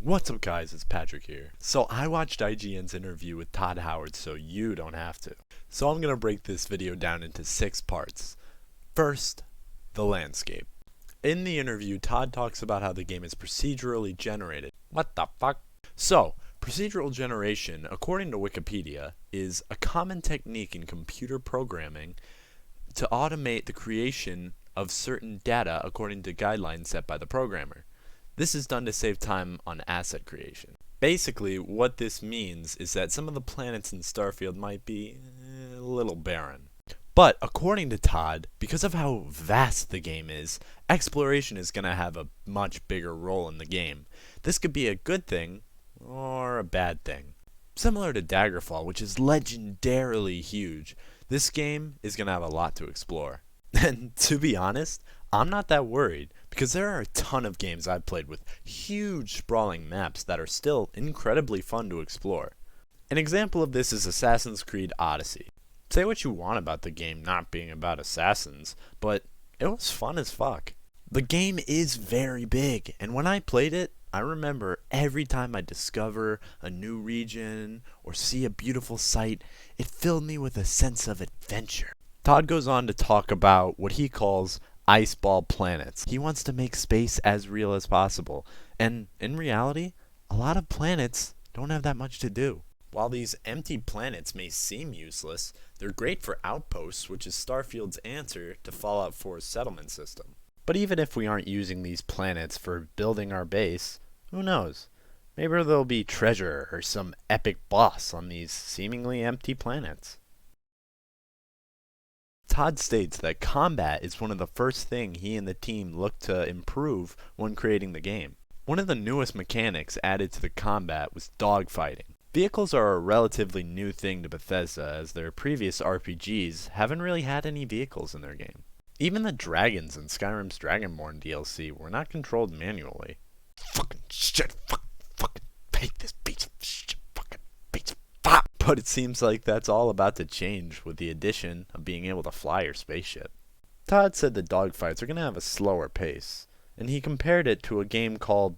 What's up guys, it's Patrick here. So I watched IGN's interview with Todd Howards so you don't have to. So I'm going to break this video down into 6 parts. First, the landscape. In the interview, Todd talks about how the game is procedurally generated. What the fuck? So, procedural generation, according to Wikipedia, is a common technique in computer programming to automate the creation of certain data according to guidelines set by the programmer. This is done to save time on asset creation. Basically, what this means is that some of the planets in Starfield might be a little barren. But according to Todd, because of how vast the game is, exploration is going to have a much bigger role in the game. This could be a good thing or a bad thing. Similar to Daggerfall, which is legendarily huge, this game is going to have a lot to explore. And to be honest, I'm not that worried, because there are a ton of games I've played with huge sprawling maps that are still incredibly fun to explore. An example of this is Assassin's Creed Odyssey. Say what you want about the game not being about assassins, but it was fun as fuck. The game is very big, and when I played it, I remember every time I discover a new region or see a beautiful sight, it filled me with a sense of adventure. Todd goes on to talk about what he calls iceball planets. He wants to make space as real as possible, and in reality, a lot of planets don't have that much to do. While these empty planets may seem useless, they're great for outposts, which is Starfield's answer to Fallout 4's settlement system. But even if we aren't using these planets for building our base, who knows? Maybe there'll be treasure or some epic boss on these seemingly empty planets. Todd states that combat is one of the first things he and the team look to improve when creating the game. One of the newest mechanics added to the combat was dogfighting. Vehicles are a relatively new thing to Bethesda, as their previous RPGs haven't really had any vehicles in their game. Even the dragons in Skyrim's Dragonborn DLC were not controlled manually. Fucking shit, fucking hate this piece of shit, fucking piece of fuck. But it seems like that's all about to change with the addition of being able to fly your spaceship. Todd said the dogfights are going to have a slower pace, and he compared it to a game called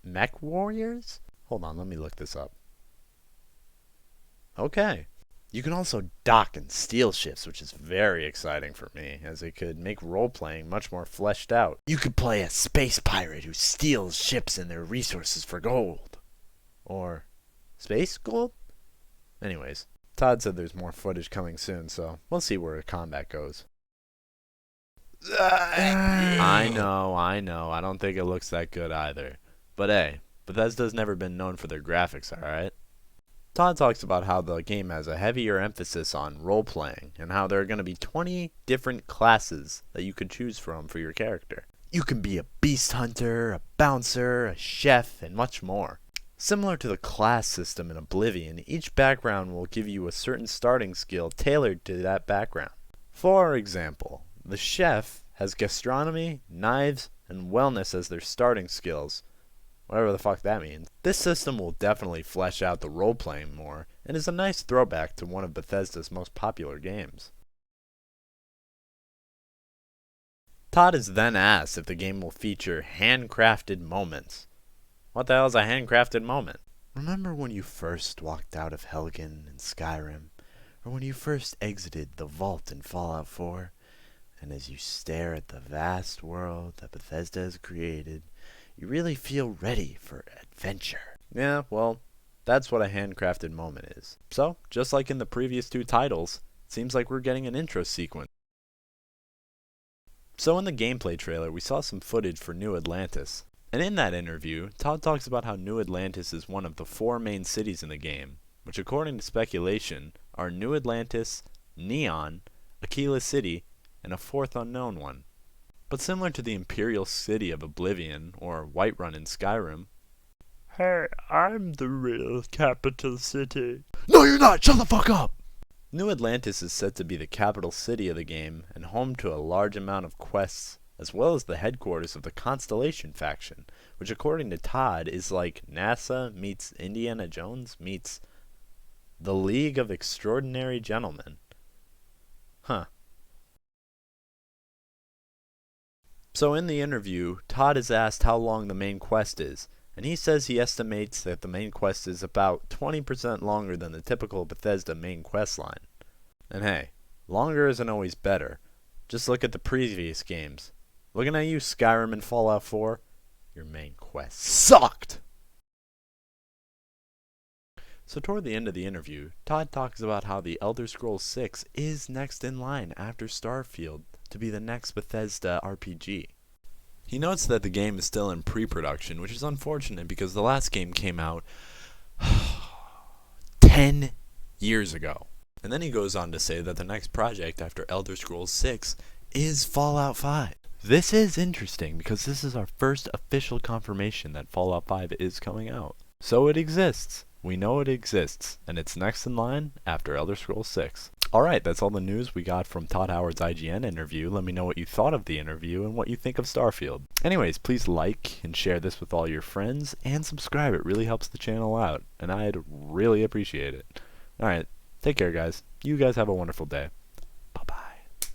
Mech Warriors? Hold on, let me look this up. Okay. You can also dock and steal ships, which is very exciting for me, as it could make role-playing much more fleshed out. You could play a space pirate who steals ships and their resources for gold. Or space gold? Anyways, Todd said there's more footage coming soon, so we'll see where the combat goes. I know, I don't think it looks that good either. But hey, Bethesda's never been known for their graphics, alright? Todd talks about how the game has a heavier emphasis on role-playing, and how there are going to be 20 different classes that you could choose from for your character. You can be a beast hunter, a bouncer, a chef, and much more. Similar to the class system in Oblivion, each background will give you a certain starting skill tailored to that background. For example, the chef has gastronomy, knives, and wellness as their starting skills, whatever the fuck that means. This system will definitely flesh out the role-playing more, and is a nice throwback to one of Bethesda's most popular games. Todd is then asked if the game will feature handcrafted moments. What the hell is a handcrafted moment? Remember when you first walked out of Helgen in Skyrim, or when you first exited the vault in Fallout 4, and as you stare at the vast world that Bethesda has created, you really feel ready for adventure. Yeah, well, that's what a handcrafted moment is. So, just like in the previous 2 titles, it seems like we're getting an intro sequence. So in the gameplay trailer, we saw some footage for New Atlantis. And in that interview, Todd talks about how New Atlantis is one of the 4 main cities in the game, which according to speculation are New Atlantis, Neon, Aquila City, and a 4th unknown one. But similar to the Imperial City of Oblivion, or Whiterun in Skyrim, hey, I'm the real capital city. No, you're not! Shut the fuck up! New Atlantis is said to be the capital city of the game, and home to a large amount of quests, as well as the headquarters of the Constellation faction, which according to Todd is like NASA meets Indiana Jones meets the League of Extraordinary Gentlemen. Huh. So in the interview, Todd is asked how long the main quest is, and he says he estimates that the main quest is about 20% longer than the typical Bethesda main quest line. And hey, longer isn't always better. Just look at the previous games. Looking at you, Skyrim and Fallout 4, your main quest sucked! So toward the end of the interview, Todd talks about how the Elder Scrolls 6 is next in line after Starfield to be the next Bethesda RPG. He notes that the game is still in pre-production, which is unfortunate because the last game came out 10 years ago. And then he goes on to say that the next project after Elder Scrolls 6 is Fallout 5. This is interesting because this is our first official confirmation that Fallout 5 is coming out. So it exists. We know it exists, and it's next in line after Elder Scrolls 6. Alright, that's all the news we got from Todd Howards IGN interview. Let me know what you thought of the interview and what you think of Starfield. Anyways, please like and share this with all your friends, and subscribe. It really helps the channel out, and I'd really appreciate it. Alright, take care guys. You guys have a wonderful day.